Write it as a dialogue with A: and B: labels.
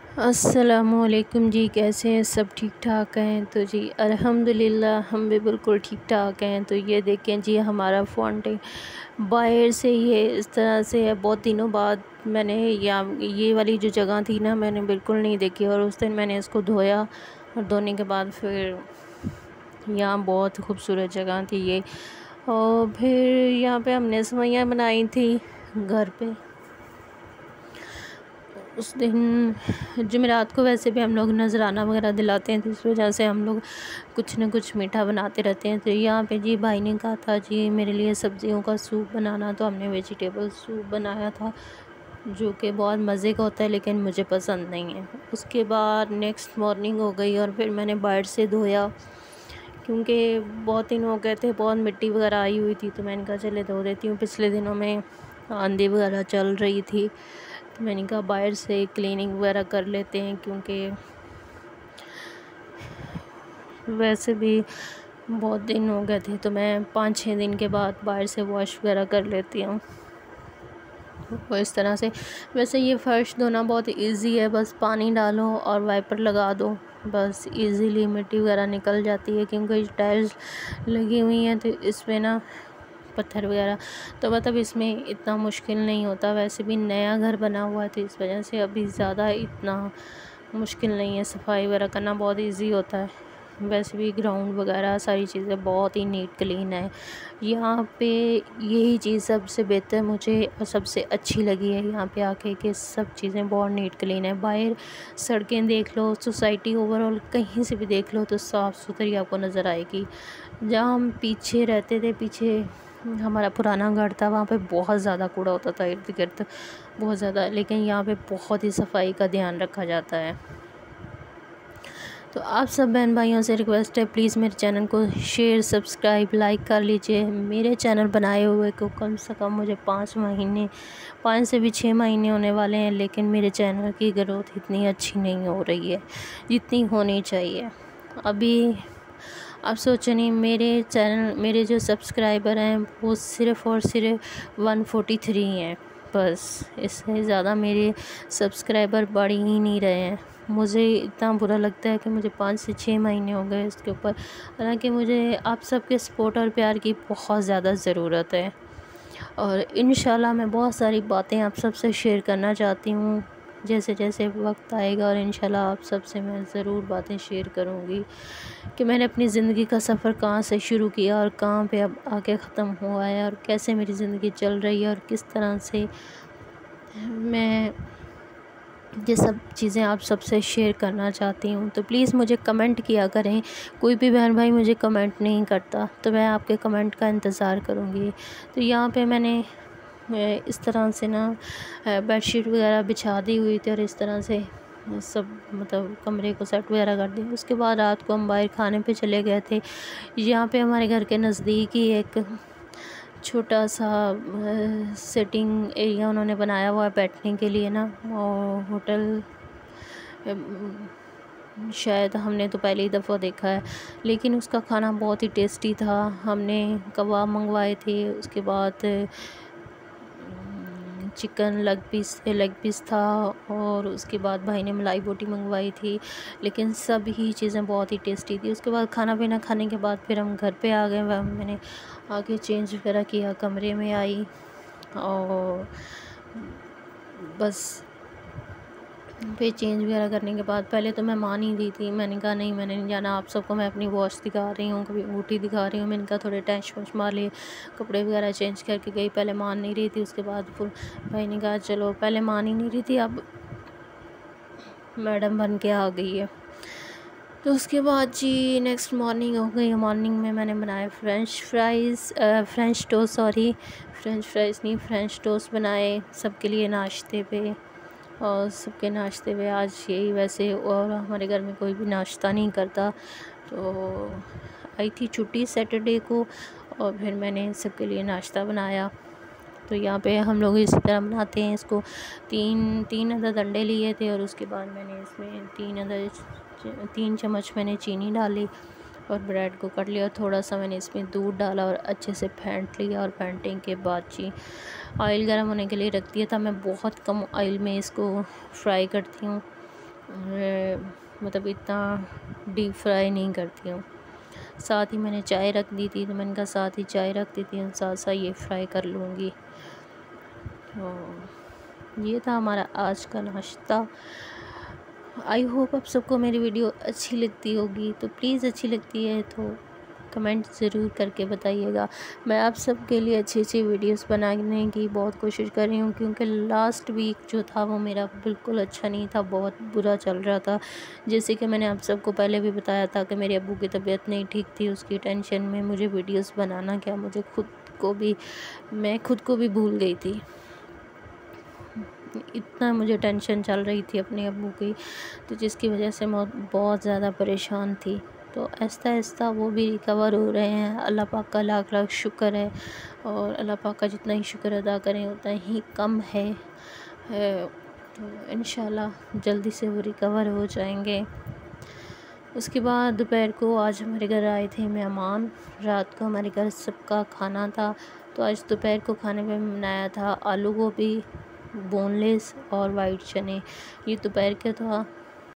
A: अस्सलामुअलैकुम जी, कैसे हैं सब? ठीक ठाक हैं? तो जी अल्हम्दुलिल्लाह हम भी बिल्कुल ठीक ठाक हैं। तो ये देखें जी, हमारा फ़ाउंटेन बाहर से ये इस तरह से है। बहुत दिनों बाद मैंने ये वाली जो जगह थी ना, मैंने बिल्कुल नहीं देखी, और उस दिन मैंने इसको धोया, और धोने के बाद फिर यहाँ बहुत खूबसूरत जगह थी ये। और फिर यहाँ पे हमने सेवइयाँ बनाई थी घर पे। उस दिन जुमेरात को वैसे भी हम लोग नजराना वगैरह दिलाते हैं, तो इस वजह से हम लोग कुछ न कुछ मीठा बनाते रहते हैं। तो यहाँ पे जी भाई ने कहा था जी मेरे लिए सब्जियों का सूप बनाना, तो हमने वेजिटेबल सूप बनाया था, जो कि बहुत मज़े का होता है, लेकिन मुझे पसंद नहीं है। उसके बाद नेक्स्ट मॉर्निंग हो गई, और फिर मैंने बाहर से धोया, क्योंकि बहुत दिन हो गए थे, बहुत मिट्टी वगैरह आई हुई थी। तो मैंने कहा चले धो देती हूँ। पिछले दिनों में आंधी वगैरह चल रही थी, तो मैंने कहा बाहर से क्लीनिंग वगैरह कर लेते हैं, क्योंकि वैसे भी बहुत दिन हो गए थे। तो मैं 5-6 दिन के बाद बाहर से वॉश वगैरह कर लेती हूँ। वो इस तरह से वैसे ये फ़र्श धोना बहुत इजी है, बस पानी डालो और वाइपर लगा दो, बस इजीली मिट्टी वगैरह निकल जाती है, क्योंकि टाइल्स लगी हुई हैं तो इसमें ना पत्थर वगैरह, तो मतलब इसमें इतना मुश्किल नहीं होता। वैसे भी नया घर बना हुआ है, तो इस वजह से अभी ज़्यादा इतना मुश्किल नहीं है, सफाई वगैरह करना बहुत इजी होता है। वैसे भी ग्राउंड वगैरह सारी चीज़ें बहुत ही नीट क्लीन है यहाँ पे। यही चीज़ सबसे बेहतर मुझे और सबसे अच्छी लगी है यहाँ पे आके, कि सब चीज़ें बहुत नीट क्लीन है। बाहर सड़कें देख लो, सोसाइटी ओवरऑल कहीं से भी देख लो, तो साफ़ सुथरी आपको नज़र आएगी। जहाँ हम पीछे रहते थे, पीछे हमारा पुराना घर था, वहाँ पे बहुत ज़्यादा कूड़ा होता था इर्द गिर्द, बहुत ज़्यादा, लेकिन यहाँ पे बहुत ही सफाई का ध्यान रखा जाता है। तो आप सब बहन भाइयों से रिक्वेस्ट है, प्लीज़ मेरे चैनल को शेयर, सब्सक्राइब, लाइक कर लीजिए। मेरे चैनल बनाए हुए को कम से कम मुझे 5 से भी 6 महीने होने वाले हैं, लेकिन मेरे चैनल की ग्रोथ इतनी अच्छी नहीं हो रही है जितनी होनी चाहिए। अभी आप सोचो नहीं, मेरे जो सब्सक्राइबर हैं वो सिर्फ़ और सिर्फ 143 हैं, बस। इससे ज़्यादा मेरे सब्सक्राइबर बढ़ ही नहीं रहे हैं। मुझे इतना बुरा लगता है कि मुझे 5 से 6 महीने हो गए इसके ऊपर। हालांकि मुझे आप सबके सपोर्ट और प्यार की बहुत ज़्यादा ज़रूरत है, और इंशाल्लाह मैं बहुत सारी बातें आप सबसे शेयर करना चाहती हूँ जैसे जैसे वक्त आएगा, और इंशाल्लाह आप सबसे मैं ज़रूर बातें शेयर करूँगी कि मैंने अपनी ज़िंदगी का सफ़र कहाँ से शुरू किया और कहाँ पे अब आके ख़त्म हुआ है, और कैसे मेरी ज़िंदगी चल रही है, और किस तरह से मैं ये सब चीज़ें आप सबसे शेयर करना चाहती हूँ। तो प्लीज़ मुझे कमेंट किया करें। कोई भी बहन भाई मुझे कमेंट नहीं करता, तो मैं आपके कमेंट का इंतज़ार करूँगी। तो यहाँ पे मैंने इस तरह से ना बेडशीट वगैरह बिछा दी हुई थी, और इस तरह से सब मतलब कमरे को सेट वगैरह कर दिया। उसके बाद रात को हम बाहर खाने पे चले गए थे। यहाँ पे हमारे घर के नज़दीक ही एक छोटा सा सिटिंग एरिया उन्होंने बनाया हुआ है बैठने के लिए ना, और होटल शायद हमने तो पहली दफ़ा देखा है, लेकिन उसका खाना बहुत ही टेस्टी था। हमने कबाब मंगवाए थे, उसके बाद चिकन लेग पीस था, और उसके बाद भाई ने मलाई बोटी मंगवाई थी, लेकिन सब ही चीज़ें बहुत ही टेस्टी थी। उसके बाद खाना पीना खाने के बाद फिर हम घर पे आ गए। वह मैंने आके चेंज वगैरह किया, कमरे में आई, और बस फिर चेंज वगैरह करने के बाद पहले तो मैं मान ही दी थी। मैंने कहा नहीं, मैंने नहीं जाना, आप सबको मैं अपनी वॉश दिखा रही हूँ, कभी बूटी दिखा रही हूँ। मैंने कहा थोड़े टैच वॉश मार लिए, कपड़े वगैरह चेंज करके गई। पहले मान नहीं रही थी, उसके बाद फिर भाई ने कहा चलो, पहले मान ही नहीं रही थी, अब मैडम बन के आ गई है। तो उसके बाद जी नेक्स्ट मॉर्निंग हो गई। मॉर्निंग में मैंने बनाए फ्रेंच टोस्ट बनाए सबके लिए नाश्ते पे, और सबके नाश्ते में आज यही, वैसे और हमारे घर में कोई भी नाश्ता नहीं करता, तो आई थी छुट्टी सैटरडे को, और फिर मैंने सबके लिए नाश्ता बनाया। तो यहाँ पे हम लोग इसी तरह बनाते हैं इसको। तीन अदद अंडे लिए थे, और उसके बाद मैंने इसमें 3 चम्मच मैंने चीनी डाली, और ब्रेड को कट लिया। थोड़ा सा मैंने इसमें दूध डाला और अच्छे से फेंट लिया, और फेंटने के बाद जी ऑयल गर्म होने के लिए रख दिया था। मैं बहुत कम ऑयल में इसको फ्राई करती हूँ, मतलब इतना डीप फ्राई नहीं करती हूँ। साथ ही मैंने चाय रख दी थी, तो मैंने कहा साथ ही चाय रख दी थी, साथ साथ ये फ्राई कर लूँगी। तो ये था हमारा आज का नाश्ता। आई होप आप सबको मेरी वीडियो अच्छी लगती होगी। तो प्लीज़ अच्छी लगती है तो कमेंट ज़रूर करके बताइएगा। मैं आप सबके लिए अच्छी अच्छी वीडियोस बनाने की बहुत कोशिश कर रही हूँ, क्योंकि लास्ट वीक जो था वो मेरा बिल्कुल अच्छा नहीं था, बहुत बुरा चल रहा था। जैसे कि मैंने आप सबको पहले भी बताया था कि मेरे अब्बू की तबीयत नहीं ठीक थी, उसकी टेंशन में मुझे वीडियोस बनाना क्या, मैं खुद को भी भूल गई थी। इतना मुझे टेंशन चल रही थी अपने अब्बू की, तो जिसकी वजह से मैं बहुत ज़्यादा परेशान थी। तो आहिस्ता आहिस्ता वो भी रिकवर हो रहे हैं। अल्लाह पाक का लाख लाख शुक्र है, और अल्लाह पाक का जितना ही शुक्र अदा करें उतना ही कम है। तो इंशाल्लाह जल्दी से वो रिकवर हो जाएंगे। उसके बाद दोपहर को आज हमारे घर आए थे मेहमान। रात को हमारे घर सबका खाना था, तो आज दोपहर को खाने में बनाया था आलू गोभी, बोनलेस और वाइट चने। ये दोपहर का था।